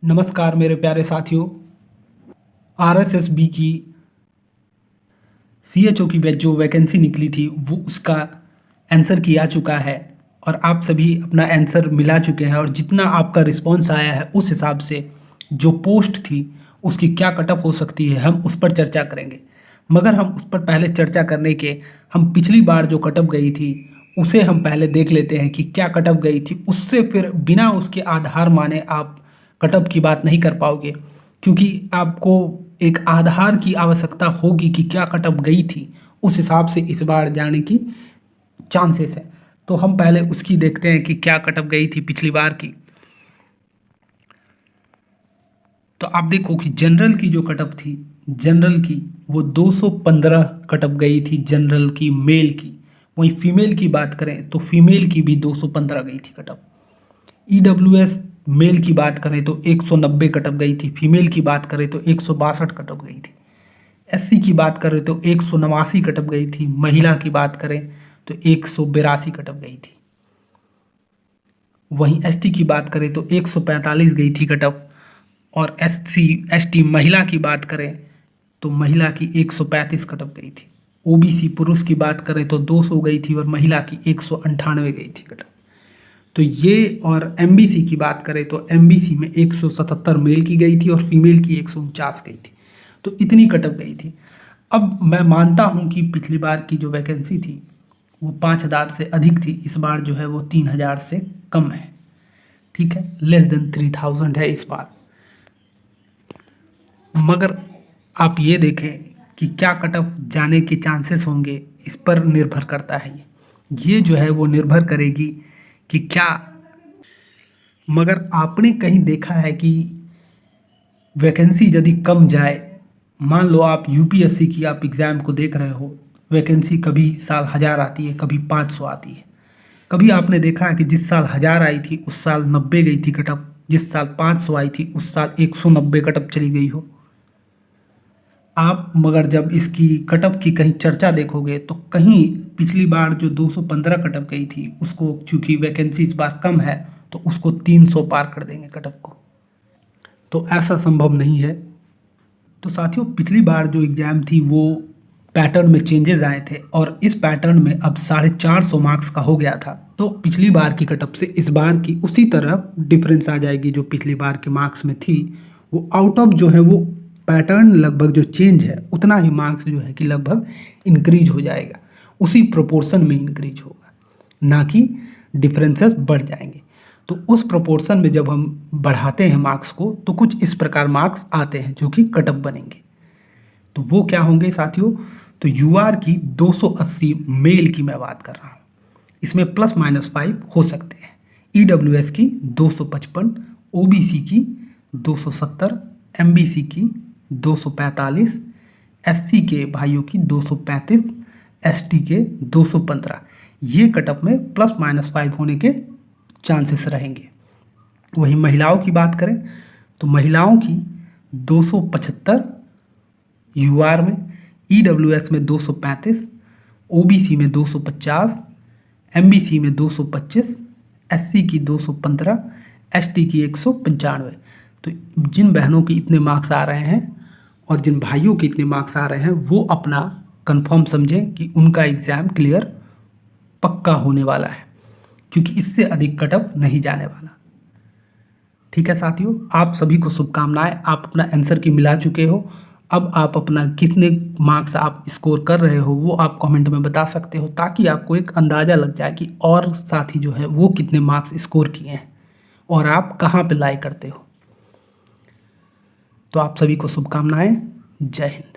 नमस्कार मेरे प्यारे साथियों। आरएसएसबी की सीएचओ की बैच जो वैकेंसी निकली थी वो उसका आंसर किया चुका है और आप सभी अपना आंसर मिला चुके हैं और जितना आपका रिस्पांस आया है उस हिसाब से जो पोस्ट थी उसकी क्या कटअप हो सकती है हम उस पर चर्चा करेंगे। मगर हम उस पर पहले चर्चा करने के हम पिछली बार जो कटअप गई थी उसे हम पहले देख लेते हैं कि क्या कटअप गई थी। उससे फिर बिना उसके आधार माने आप कटअप की बात नहीं कर पाओगे, क्योंकि आपको एक आधार की आवश्यकता होगी कि क्या कटअप गई थी, उस हिसाब से इस बार जाने की चांसेस है। तो हम पहले उसकी देखते हैं कि क्या कटअप गई थी पिछली बार की। तो आप देखो कि जनरल की जो कटअप थी, जनरल की वो 215 कटअप गई थी जनरल की, मेल की। वहीं फीमेल की बात करें तो फीमेल की भी 215 गई थी कटअप। ईडब्ल्यूएस मेल की बात करें तो 190 कटअप गई थी, फीमेल की बात करें तो 162 कटअप गई थी। एससी की बात करें तो 189 कटअप गई थी, महिला की बात करें तो 182 कटअप गई थी। वहीं एसटी की बात करें तो 145 गई थी कटअप, और एससी एसटी महिला की बात करें तो महिला की 135 कटअप गई थी। ओबीसी पुरुष की बात करें तो 200 गई थी और महिला की 198 गई थी कटअप। तो ये, और एमबीसी की बात करें तो एमबीसी में 177 मेल की गई थी और फीमेल की 149 गई थी। तो इतनी कटअप गई थी। अब मैं मानता हूं कि पिछली बार की जो वैकेंसी थी वो 5,000 से अधिक थी, इस बार जो है वो 3,000 से कम है। ठीक है, लेस देन 3,000 है इस बार। मगर आप ये देखें कि क्या कटअप जाने के चांसेस होंगे, इस पर निर्भर करता है। ये जो है वो निर्भर करेगी कि क्या, मगर आपने कहीं देखा है कि वैकेंसी यदि कम जाए, मान लो आप यूपीएससी की आप एग्ज़ाम को देख रहे हो, वैकेंसी कभी साल 1000 आती है, कभी 500 आती है। कभी आपने देखा है कि जिस साल 1000 आई थी उस साल 90 गई थी कटअप, जिस साल 500 आई थी उस साल 190 कटअप चली गई हो। आप मगर जब इसकी कटअप की कहीं चर्चा देखोगे तो कहीं पिछली बार जो 215 कटअप गई थी उसको, चूंकि वैकेंसी इस बार कम है तो उसको 300 पार कर देंगे कटअप को। तो ऐसा संभव नहीं है। तो साथियों, पिछली बार जो एग्ज़ाम थी वो पैटर्न में चेंजेस आए थे और इस पैटर्न में अब 450 मार्क्स का हो गया था। तो पिछली बार की कटअप से इस बार की उसी तरह डिफरेंस आ जाएगी। जो पिछली बार के मार्क्स में थी वो आउट ऑफ जो है वो पैटर्न लगभग जो चेंज है उतना ही मार्क्स जो है कि लगभग इंक्रीज हो जाएगा, उसी प्रोपोर्शन में इंक्रीज होगा, ना कि डिफरेंसेस बढ़ जाएंगे। तो उस प्रोपोर्शन में जब हम बढ़ाते हैं मार्क्स को तो कुछ इस प्रकार मार्क्स आते हैं जो कि कटअप बनेंगे। तो वो क्या होंगे साथियों? तो यूआर की 280 मेल की मैं बात कर रहा हूँ, इसमें ±5 हो सकते हैं। ईडब्ल्यूएस की 255, ओबीसी की 270, एमबीसी की 245, एससी के भाइयों की 235, एसटी के 215। ये कटअप में ±5 होने के चांसेस रहेंगे। वहीं महिलाओं की बात करें तो महिलाओं की 275 यूआर में, ईडब्ल्यूएस में 235, ओबीसी में 250, एमबीसी में 225, एससी की 215, एसटी की 195। तो जिन बहनों के इतने मार्क्स आ रहे हैं और जिन भाइयों के इतने मार्क्स आ रहे हैं वो अपना कंफर्म समझें कि उनका एग्ज़ाम क्लियर पक्का होने वाला है, क्योंकि इससे अधिक कटअप नहीं जाने वाला। ठीक है साथियों, आप सभी को शुभकामनाएं। आप अपना आंसर की मिला चुके हो। अब आप अपना कितने मार्क्स आप स्कोर कर रहे हो वो आप कमेंट में बता सकते हो, ताकि आपको एक अंदाज़ा लग जाए कि और साथी जो है वो कितने मार्क्स स्कोर किए हैं और आप कहाँ पे लाइक करते हो। तो आप सभी को शुभकामनाएं। जय हिंद।